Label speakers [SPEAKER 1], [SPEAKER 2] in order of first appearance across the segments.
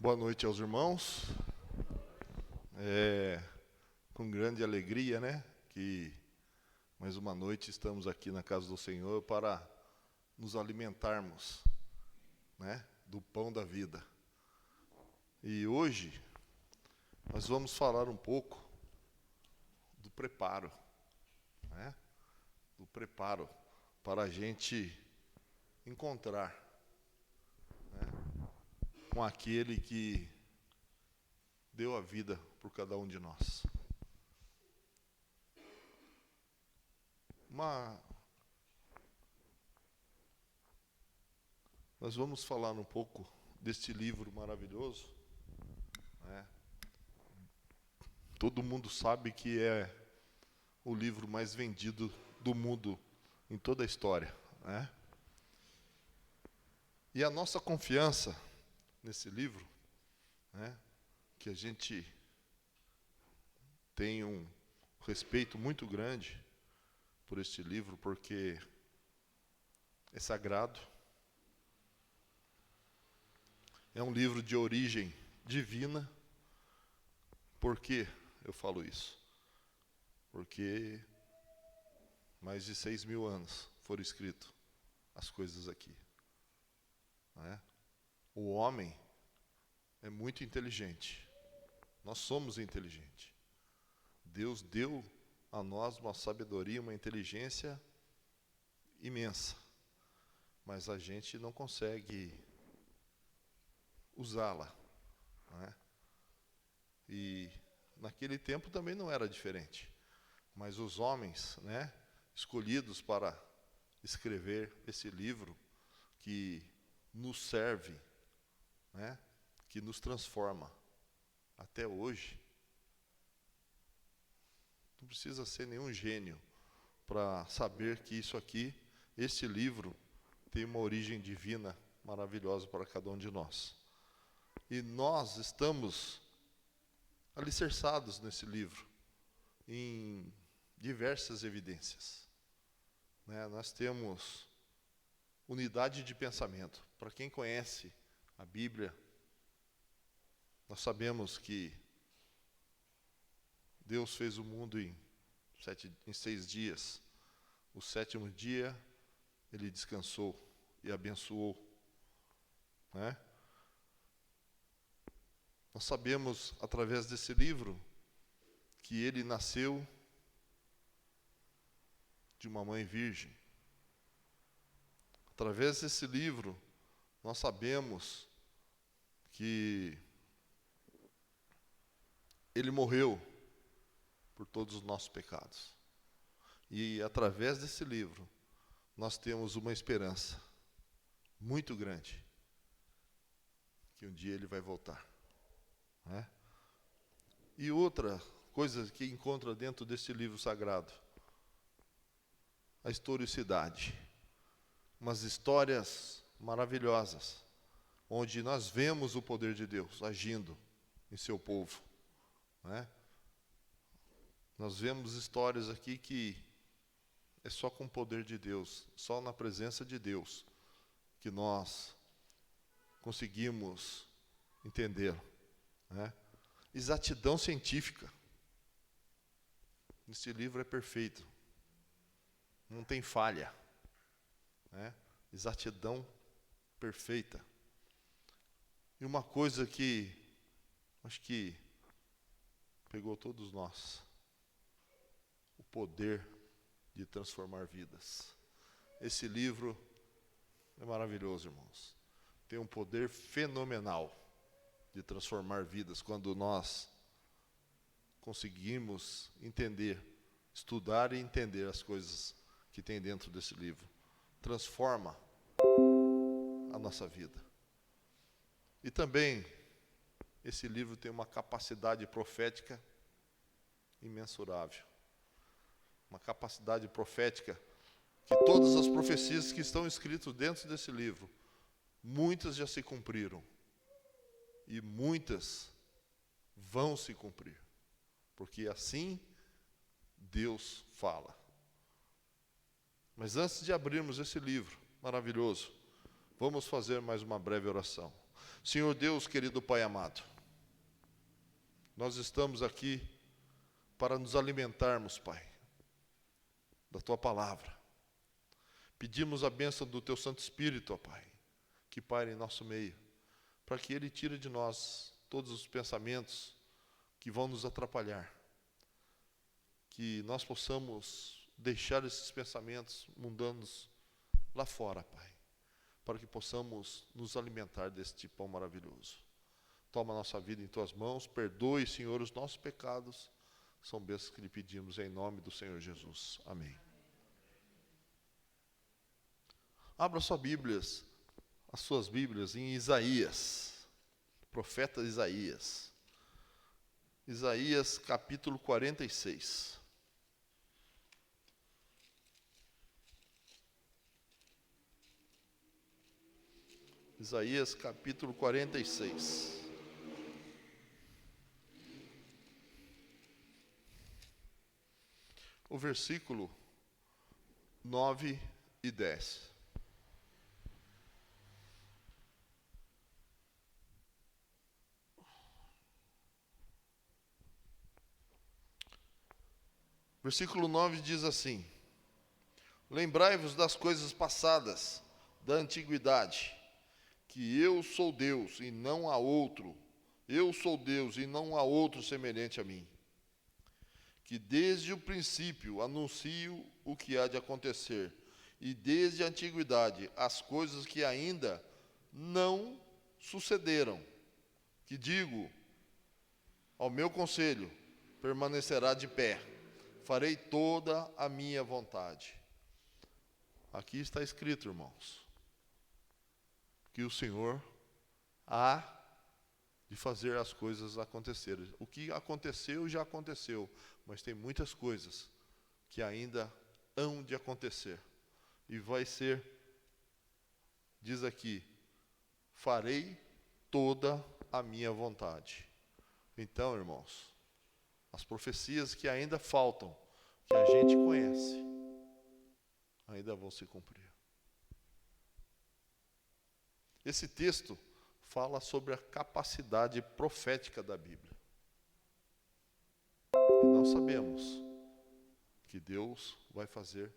[SPEAKER 1] Boa noite aos irmãos. Com grande alegria, que mais uma noite estamos aqui na casa do Senhor para nos alimentarmos, do pão da vida. E hoje nós vamos falar um pouco do preparo, do preparo para a gente encontrar, com aquele que deu a vida por cada um de nós. Nós vamos falar um pouco deste livro maravilhoso. Todo mundo sabe que é o livro mais vendido do mundo em toda a história. E a nossa confiança nesse livro, que a gente tem um respeito muito grande por este livro, porque é sagrado, é um livro de origem divina. Por que eu falo isso? Porque mais de 6.000 anos foram escritos as coisas aqui. O homem é muito inteligente. Nós somos inteligentes. Deus deu a nós uma sabedoria, uma inteligência imensa. Mas a gente não consegue usá-la. E naquele tempo também não era diferente. Mas os homens, escolhidos para escrever esse livro que nos serve, que nos transforma até hoje. Não precisa ser nenhum gênio para saber que isso aqui, este livro, tem uma origem divina maravilhosa para cada um de nós. E nós estamos alicerçados nesse livro em diversas evidências. Nós temos unidade de pensamento. Para quem conhece a Bíblia, nós sabemos que Deus fez o mundo em 6 dias. O 7º dia, Ele descansou e abençoou. Nós sabemos, através desse livro, que Ele nasceu de uma mãe virgem. Através desse livro, nós sabemos que Ele morreu por todos os nossos pecados. E através desse livro, nós temos uma esperança muito grande, que um dia Ele vai voltar. E outra coisa que encontra dentro desse livro sagrado, a historicidade. Umas histórias maravilhosas, onde nós vemos o poder de Deus agindo em seu povo. Nós vemos histórias aqui que é só com o poder de Deus, só na presença de Deus, que nós conseguimos entender. Exatidão científica. Esse livro é perfeito. Não tem falha. Exatidão perfeita. E uma coisa que acho que pegou todos nós: o poder de transformar vidas. Esse livro é maravilhoso, irmãos. Tem um poder fenomenal de transformar vidas quando nós conseguimos entender, estudar e entender as coisas que tem dentro desse livro. Transforma a nossa vida. E também, esse livro tem uma capacidade profética imensurável. Uma capacidade profética que todas as profecias que estão escritas dentro desse livro, muitas já se cumpriram. E muitas vão se cumprir. Porque assim Deus fala. Mas antes de abrirmos esse livro maravilhoso, vamos fazer mais uma breve oração. Senhor Deus, querido Pai amado, nós estamos aqui para nos alimentarmos, Pai, da Tua palavra. Pedimos a bênção do Teu Santo Espírito, ó Pai, que paire em nosso meio, para que Ele tire de nós todos os pensamentos que vão nos atrapalhar, que nós possamos deixar esses pensamentos mundanos lá fora, Pai, para que possamos nos alimentar deste pão maravilhoso. Toma a nossa vida em Tuas mãos, perdoe, Senhor, os nossos pecados. São bênçãos que lhe pedimos em nome do Senhor Jesus. Amém. Abra as suas Bíblias em Isaías, profeta Isaías. Isaías capítulo 46. Isaías capítulo 46. O versículo 9 e 10. Versículo 9 diz assim: Lembrai-vos das coisas passadas, da antiguidade, que eu sou Deus e não há outro, eu sou Deus e não há outro semelhante a mim, que desde o princípio anuncio o que há de acontecer, e desde a antiguidade as coisas que ainda não sucederam, que digo, ao meu conselho permanecerá de pé, farei toda a minha vontade. Aqui está escrito, irmãos, que o Senhor há de fazer as coisas acontecerem. O que aconteceu, já aconteceu, mas tem muitas coisas que ainda hão de acontecer. E vai ser, diz aqui, farei toda a minha vontade. Então, irmãos, as profecias que ainda faltam, que a gente conhece, ainda vão se cumprir. Esse texto fala sobre a capacidade profética da Bíblia. E nós sabemos que Deus vai fazer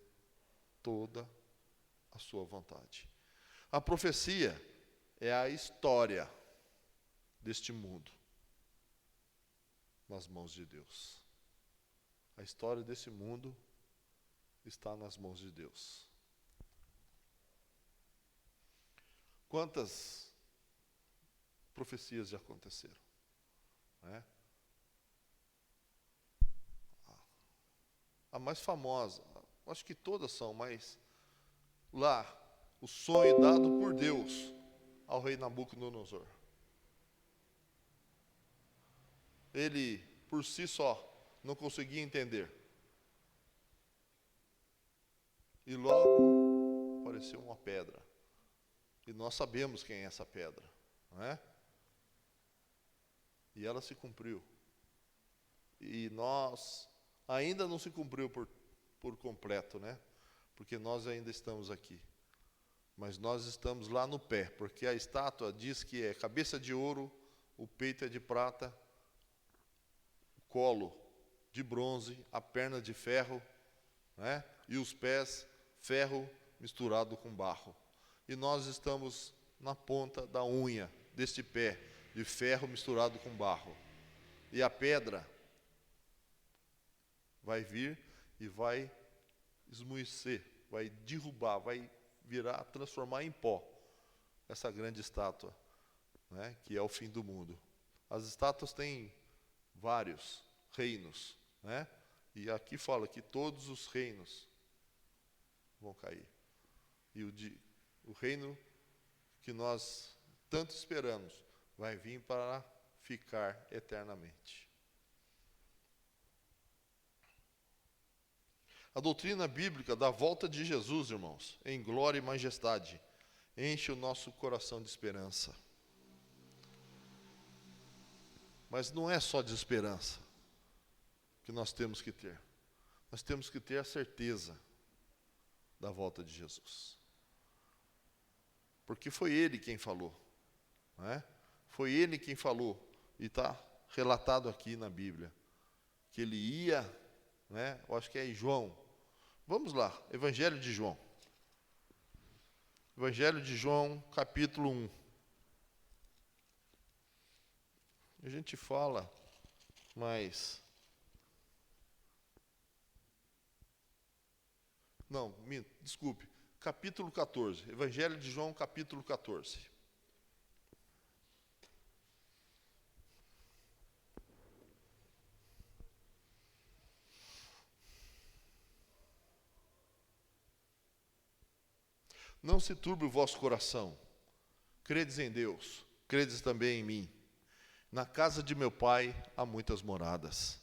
[SPEAKER 1] toda a sua vontade. A profecia é a história deste mundo nas mãos de Deus. A história desse mundo está nas mãos de Deus. Quantas profecias já aconteceram? Né? A mais famosa, acho que todas são, mas lá, o sonho dado por Deus ao rei Nabucodonosor. Ele, por si só, não conseguia entender. E logo apareceu uma pedra. E nós sabemos quem é essa pedra, não é? E ela se cumpriu. E nós ainda não se cumpriu por completo, né? Porque nós ainda estamos aqui. Mas nós estamos lá no pé, porque a estátua diz que é cabeça de ouro, o peito é de prata, o colo de bronze, a perna de ferro, né? E os pés, ferro misturado com barro. E nós estamos na ponta da unha deste pé, de ferro misturado com barro. E a pedra vai vir e vai esmoecer, vai derrubar, vai virar, transformar em pó essa grande estátua, né, que é o fim do mundo. As estátuas têm vários reinos, né? E aqui fala que todos os reinos vão cair. E o reino que nós tanto esperamos vai vir para ficar eternamente. A doutrina bíblica da volta de Jesus, irmãos, em glória e majestade, enche o nosso coração de esperança. Mas não é só de esperança que nós temos que ter. Nós temos que ter a certeza da volta de Jesus. Porque foi Ele quem falou. não é? Foi ele quem falou, e está relatado aqui na Bíblia, que ele ia, né? Eu acho que é em João. Vamos lá, Evangelho de João. Evangelho de João, capítulo 1. A gente fala, mas... Não, desculpe. Capítulo 14. Evangelho de João, capítulo 14. Não se turbe o vosso coração. Credes em Deus, credes também em mim. Na casa de meu pai há muitas moradas.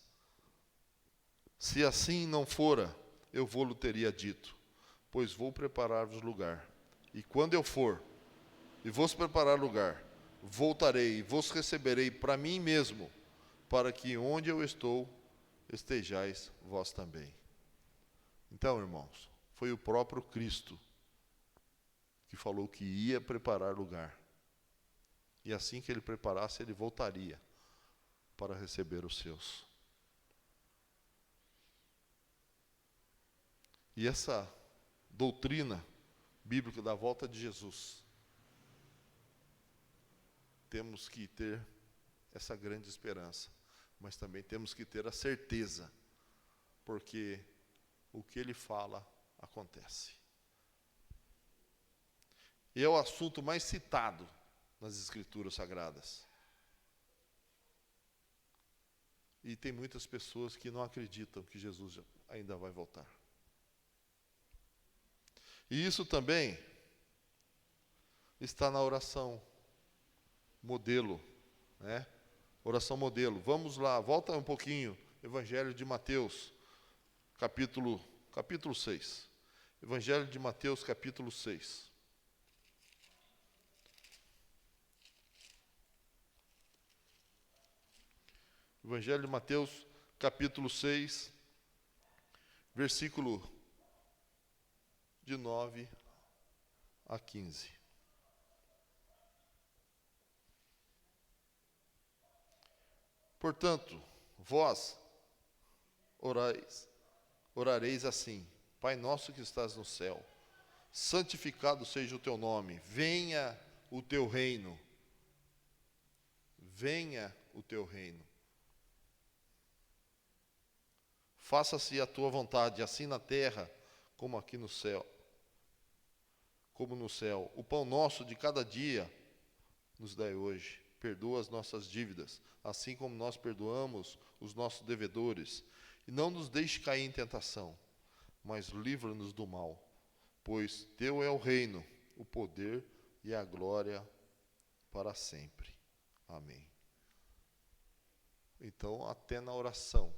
[SPEAKER 1] Se assim não fora, eu vou-lhe teria dito, pois vou preparar-vos lugar. E quando eu for, e vos preparar lugar, voltarei e vos receberei para mim mesmo, para que onde eu estou, estejais vós também. Então, irmãos, foi o próprio Cristo que falou que ia preparar lugar. E assim que ele preparasse, ele voltaria para receber os seus. E essa doutrina bíblica da volta de Jesus, temos que ter essa grande esperança, mas também temos que ter a certeza, porque o que ele fala acontece. E é o assunto mais citado nas Escrituras Sagradas. E tem muitas pessoas que não acreditam que Jesus ainda vai voltar. E isso também está na oração modelo, né? Oração modelo. Vamos lá, volta um pouquinho. Evangelho de Mateus, capítulo 6. Evangelho de Mateus, capítulo 6. Evangelho de Mateus, capítulo 6, versículo de 9 a 15. Portanto, vós orareis assim: Pai nosso que estás no céu, santificado seja o teu nome, venha o teu reino. Venha o teu reino. Faça-se a tua vontade, assim na terra como aqui no céu. Como no céu. O pão nosso de cada dia nos dai hoje. Perdoa as nossas dívidas, assim como nós perdoamos os nossos devedores. E não nos deixe cair em tentação, mas livra-nos do mal. Pois teu é o reino, o poder e a glória para sempre. Amém. Então, até na oração,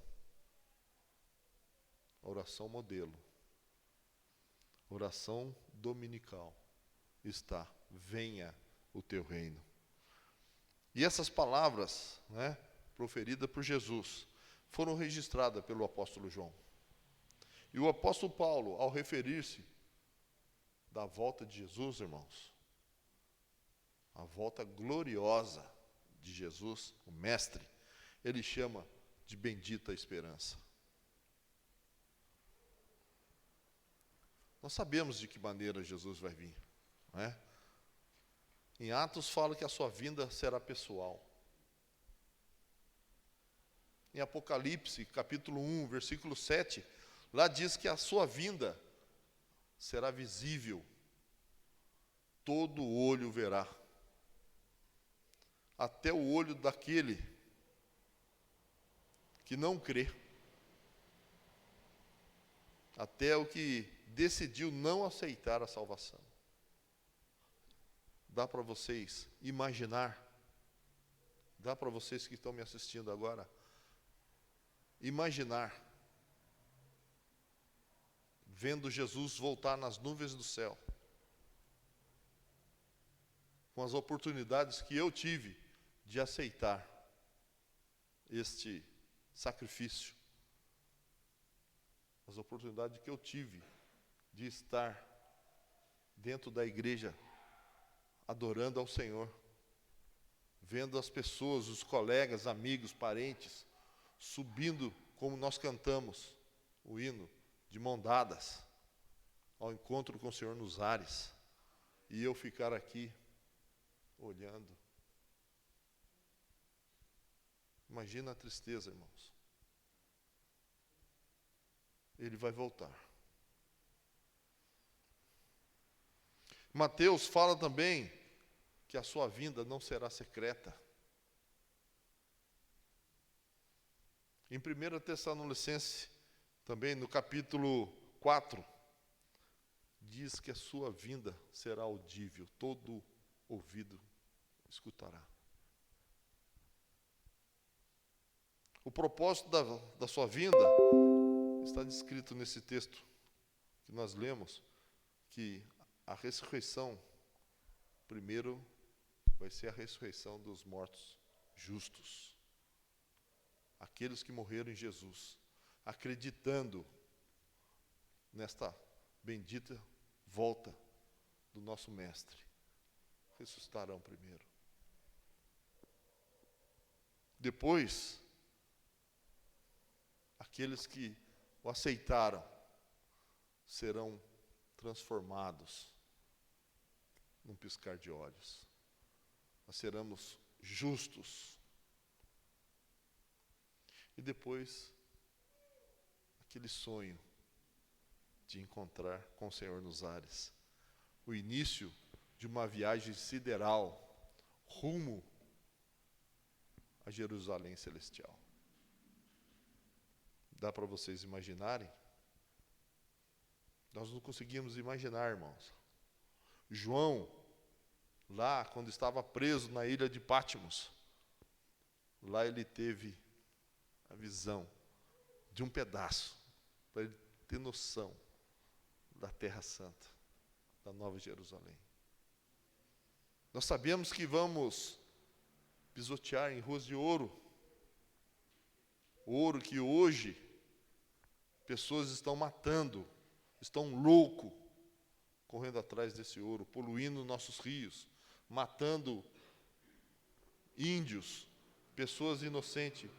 [SPEAKER 1] oração modelo, oração dominical, está: venha o teu reino. E essas palavras, né, proferidas por Jesus, foram registradas pelo apóstolo João. E o apóstolo Paulo, ao referir-se da volta de Jesus, irmãos, a volta gloriosa de Jesus, o Mestre, ele chama de bendita esperança. Nós sabemos de que maneira Jesus vai vir, não é? Em Atos fala que a sua vinda será pessoal. Em Apocalipse, capítulo 1, versículo 7, lá diz que a sua vinda será visível. Todo olho verá. Até o olho daquele que não crê. Até o que decidiu não aceitar a salvação. Dá para vocês imaginar? Dá para vocês que estão me assistindo agora imaginar vendo Jesus voltar nas nuvens do céu, com as oportunidades que eu tive de aceitar este sacrifício, as oportunidades que eu tive de estar dentro da igreja adorando ao Senhor, vendo as pessoas, os colegas, amigos, parentes, subindo como nós cantamos o hino, de mão dadas, ao encontro com o Senhor nos ares, e eu ficar aqui olhando. Imagina a tristeza, irmãos. Ele vai voltar. Mateus fala também que a sua vinda não será secreta. Em 1 Tessalonicenses, também no capítulo 4, diz que a sua vinda será audível, todo ouvido escutará. O propósito da sua vinda está descrito nesse texto que nós lemos, que a ressurreição, primeiro, vai ser a ressurreição dos mortos justos. Aqueles que morreram em Jesus, acreditando nesta bendita volta do nosso Mestre, ressuscitarão primeiro. Depois, aqueles que o aceitaram serão transformados num piscar de olhos. Nós seremos justos. E depois, aquele sonho de encontrar com o Senhor nos ares. O início de uma viagem sideral rumo a Jerusalém celestial. Dá para vocês imaginarem? Nós não conseguimos imaginar, irmãos. João, lá quando estava preso na ilha de Patmos, lá ele teve a visão de um pedaço, para ele ter noção da Terra Santa, da Nova Jerusalém. Nós sabemos que vamos pisotear em ruas de ouro, ouro que hoje pessoas estão matando, estão loucos, correndo atrás desse ouro, poluindo nossos rios, matando índios, pessoas inocentes,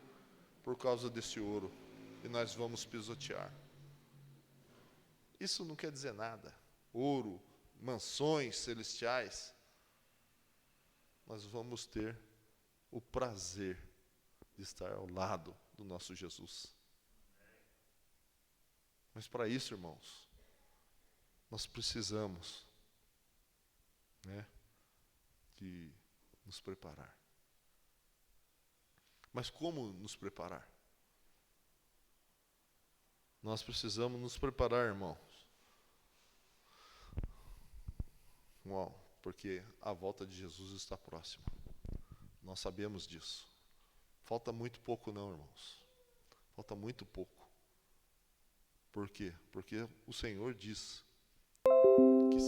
[SPEAKER 1] por causa desse ouro, e nós vamos pisotear. Isso não quer dizer nada. Ouro, mansões celestiais, nós vamos ter o prazer de estar ao lado do nosso Jesus. Mas para isso, irmãos, nós precisamos, de nos preparar. Mas como nos preparar? Nós precisamos nos preparar, irmãos. Porque a volta de Jesus está próxima. Nós sabemos disso. Falta muito pouco não, irmãos. Falta muito pouco. Por quê? Porque o Senhor diz que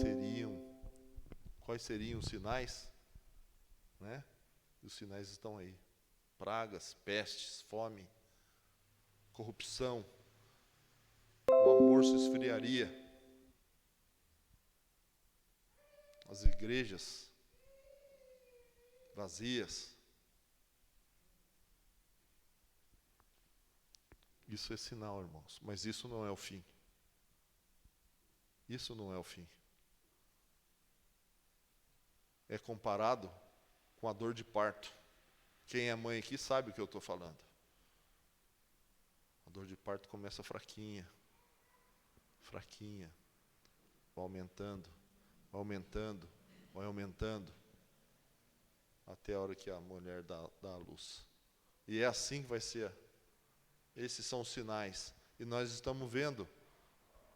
[SPEAKER 1] quais seriam os sinais, E os sinais estão aí. Pragas, pestes, fome, corrupção, o amor se esfriaria, as igrejas vazias. Isso é sinal, irmãos, mas isso não é o fim. Isso não é o fim. É comparado com a dor de parto. Quem é mãe aqui sabe o que eu estou falando. A dor de parto começa fraquinha, vai aumentando, até a hora que a mulher dá à luz. E é assim que vai ser. Esses são os sinais. E nós estamos vendo.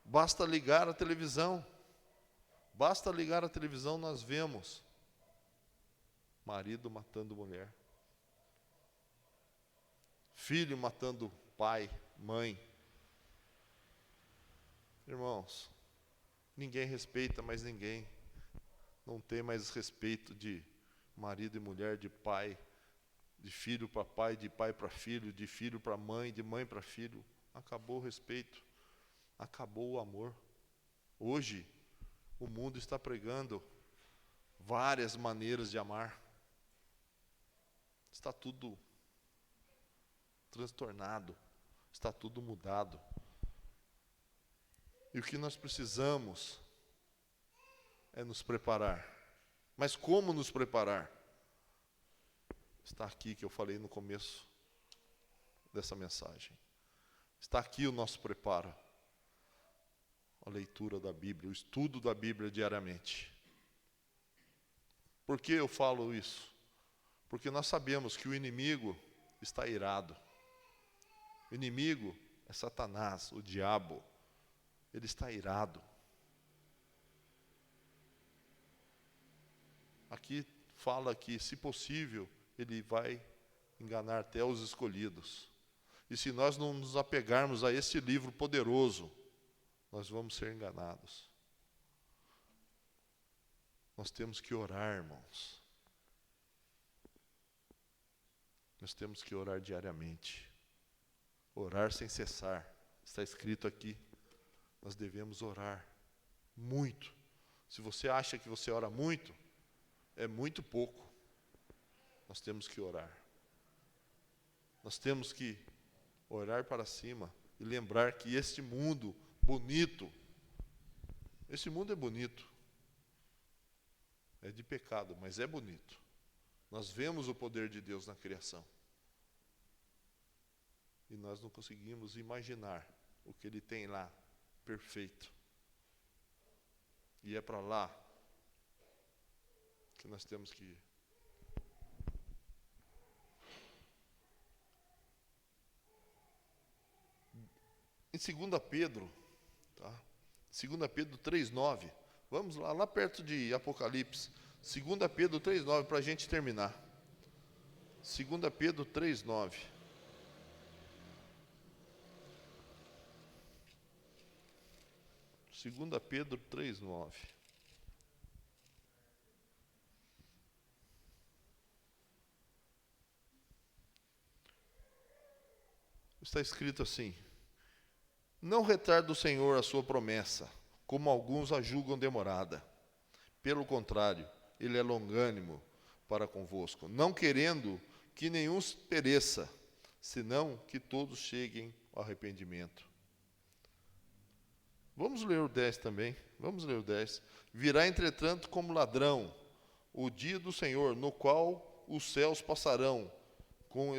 [SPEAKER 1] Basta ligar a televisão. Nós vemos marido matando mulher, filho matando pai, mãe. Irmãos, ninguém respeita mais ninguém. Não tem mais respeito de marido e mulher, de pai, de filho para pai, de pai para filho, de filho para mãe, de mãe para filho. Acabou o respeito, acabou o amor. Hoje, o mundo está pregando várias maneiras de amar. está tudo transtornado, está tudo mudado. E o que nós precisamos é nos preparar. Mas como nos preparar? Está aqui que eu falei no começo dessa mensagem. Está aqui o nosso preparo. A leitura da Bíblia, o estudo da Bíblia diariamente. Por que eu falo isso? Porque nós sabemos que o inimigo está irado. O inimigo é Satanás, o diabo. Ele está irado. Aqui fala que, se possível, ele vai enganar até os escolhidos. E se nós não nos apegarmos a esse livro poderoso, nós vamos ser enganados. Nós temos que orar, irmãos. Nós temos que orar diariamente. Orar sem cessar. Está escrito aqui. Nós devemos orar muito. Se você acha que você ora muito, é muito pouco. Nós temos que orar. Nós temos que orar para cima e lembrar que este mundo bonito, esse mundo é bonito. É de pecado, mas é bonito. Nós vemos o poder de Deus na criação. E nós não conseguimos imaginar o que Ele tem lá, perfeito. E é para lá que nós temos que ir. Em 2 Pedro, tá? 2 Pedro 3,9. Vamos lá perto de Apocalipse. 2 Pedro 3,9, para a gente terminar. 2 Pedro 3,9. Segunda Pedro 3,9. Está escrito assim: não retarda o Senhor a sua promessa, como alguns a julgam demorada. Pelo contrário, Ele é longânimo para convosco, não querendo que nenhum pereça, senão que todos cheguem ao arrependimento. Vamos ler o 10 também. Vamos ler o 10. Virá, entretanto, como ladrão o dia do Senhor, no qual os céus passarão com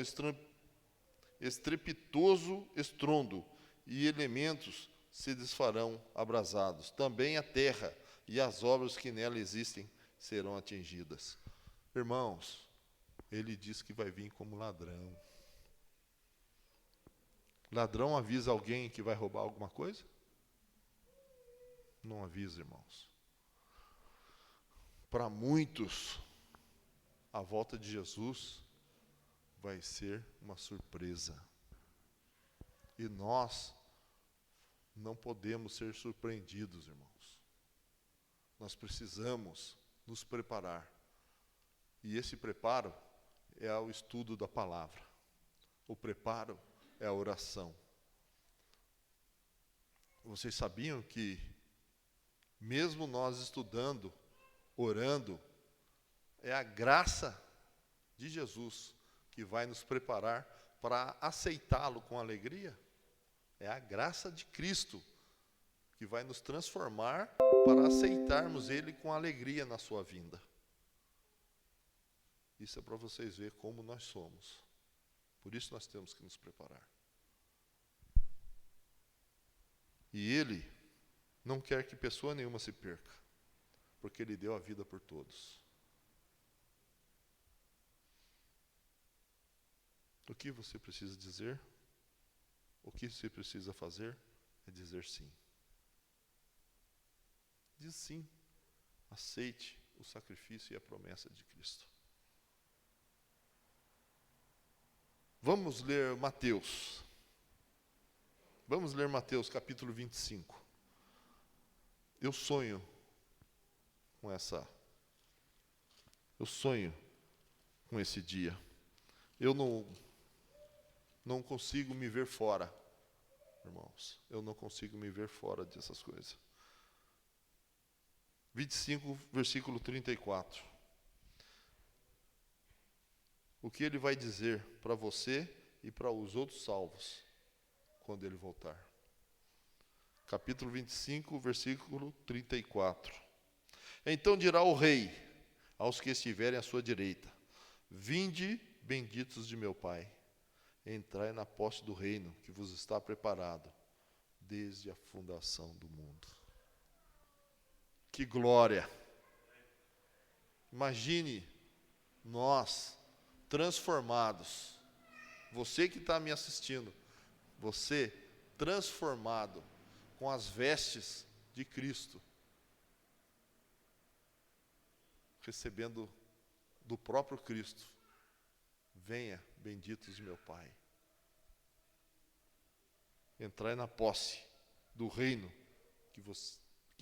[SPEAKER 1] estrepitoso estrondo, e elementos se desfarão abrasados. Também a terra e as obras que nela existem serão atingidas. Irmãos, ele diz que vai vir como ladrão. Ladrão avisa alguém que vai roubar alguma coisa? Não avisa, irmãos. Para muitos, a volta de Jesus vai ser uma surpresa. E nós não podemos ser surpreendidos, irmãos. Nós precisamos nos preparar. E esse preparo é o estudo da palavra. O preparo é a oração. Vocês sabiam que, mesmo nós estudando, orando, é a graça de Jesus que vai nos preparar para aceitá-lo com alegria? É a graça de Cristo que vai nos transformar para aceitarmos Ele com alegria na sua vinda. Isso é para vocês verem como nós somos. Por isso nós temos que nos preparar. E Ele não quer que pessoa nenhuma se perca, porque Ele deu a vida por todos. O que você precisa dizer? O que você precisa fazer é dizer sim. Diz sim. Aceite o sacrifício e a promessa de Cristo. Vamos ler Mateus. Vamos ler Mateus capítulo 25. Eu sonho com esse dia. Eu não consigo me ver fora, irmãos. Eu não consigo me ver fora dessas coisas. 25, versículo 34. o que ele vai dizer para você e para os outros salvos quando ele voltar. Capítulo 25, versículo 34. Então dirá o rei aos que estiverem à sua direita: vinde, benditos de meu Pai, entrai na posse do reino que vos está preparado desde a fundação do mundo. Que glória! Imagine nós transformados, você que está me assistindo, você transformado com as vestes de Cristo, recebendo do próprio Cristo: venha, benditos de meu Pai, entrai na posse do reino que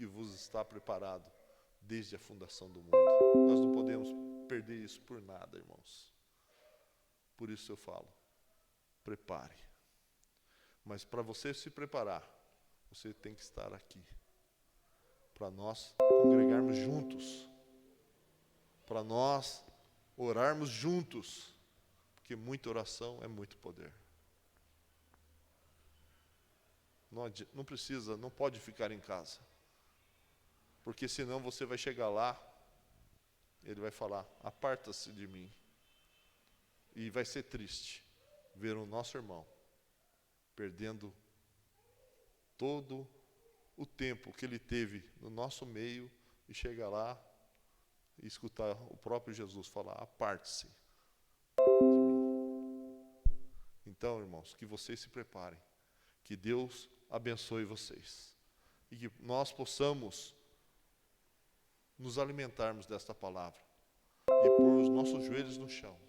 [SPEAKER 1] vos está preparado desde a fundação do mundo. Nós não podemos perder isso por nada, irmãos. Por isso eu falo, prepare. Mas para você se preparar, você tem que estar aqui, para nós congregarmos juntos, para nós orarmos juntos, porque muita oração é muito poder. Não precisa, não pode ficar em casa, porque senão você vai chegar lá, ele vai falar: aparta-se de mim. E vai ser triste ver o nosso irmão perdendo todo o tempo que ele teve no nosso meio e chegar lá e escutar o próprio Jesus falar: aparte-se de mim. Então, irmãos, que vocês se preparem, que Deus abençoe vocês e que nós possamos nos alimentarmos desta palavra e pôr os nossos joelhos no chão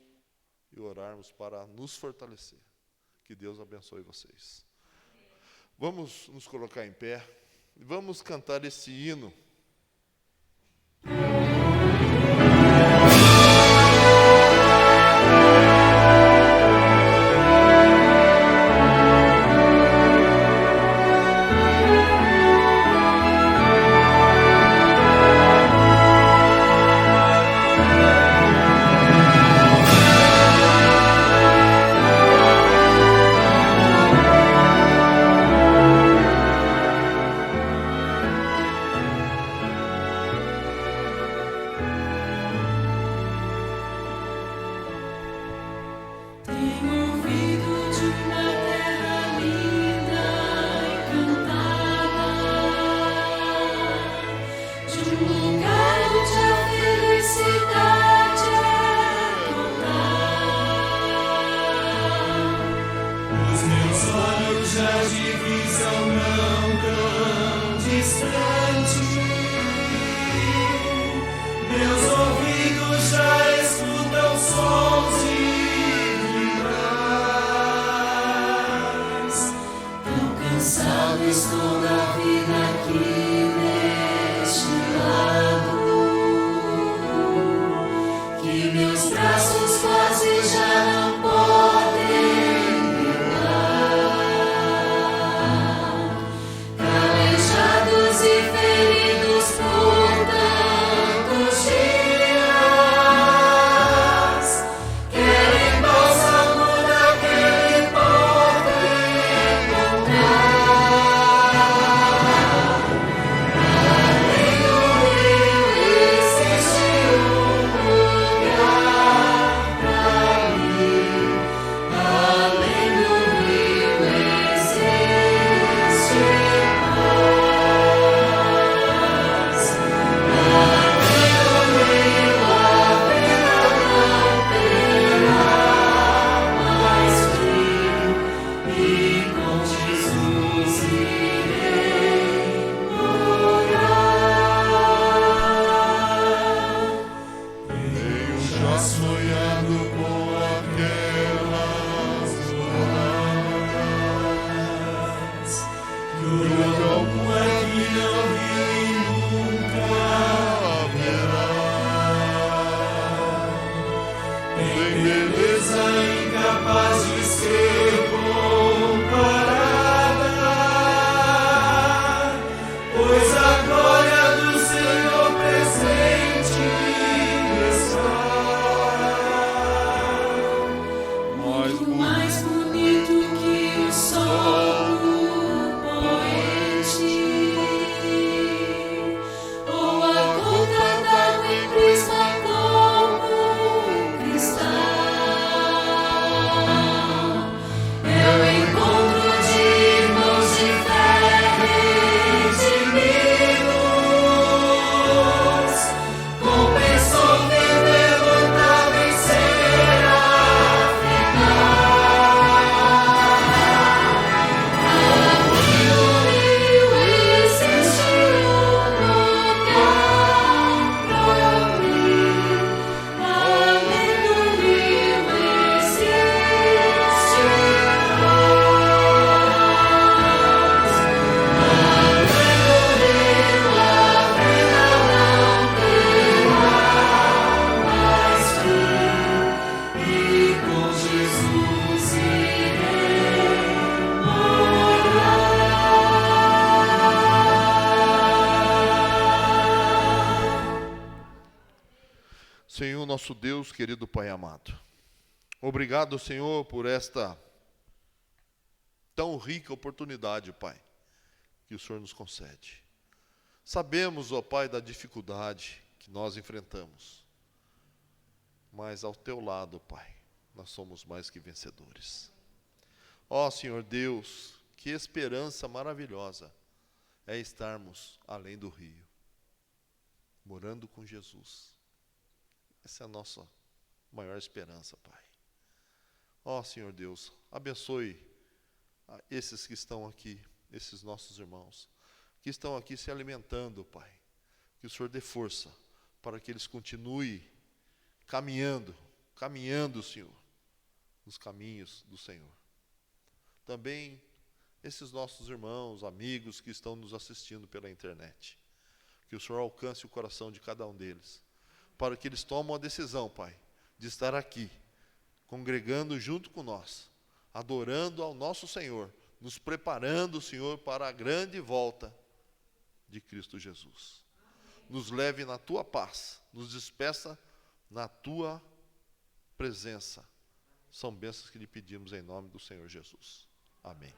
[SPEAKER 1] e orarmos para nos fortalecer. Que Deus abençoe vocês. Vamos nos colocar em pé e vamos cantar esse hino. nosso Deus, querido Pai amado. Obrigado, Senhor, por esta tão rica oportunidade, Pai, que o Senhor nos concede. Sabemos, ó Pai, da dificuldade que nós enfrentamos, mas ao Teu lado, Pai, nós somos mais que vencedores. Ó Senhor Deus, que esperança maravilhosa é estarmos além do rio, morando com Jesus. Essa é a nossa maior esperança, Pai. Ó Senhor Deus, abençoe esses que estão aqui, esses nossos irmãos, que estão aqui se alimentando, Pai. Que o Senhor dê força para que eles continuem caminhando, Senhor, nos caminhos do Senhor. Também esses nossos irmãos, amigos que estão nos assistindo pela internet. Que o Senhor alcance o coração de cada um deles, para que eles tomem a decisão, Pai, de estar aqui, congregando junto com nós, adorando ao nosso Senhor, nos preparando, Senhor, para a grande volta de Cristo Jesus. Nos leve na Tua paz, nos despeça na Tua presença. São bênçãos que lhe pedimos em nome do Senhor Jesus. Amém.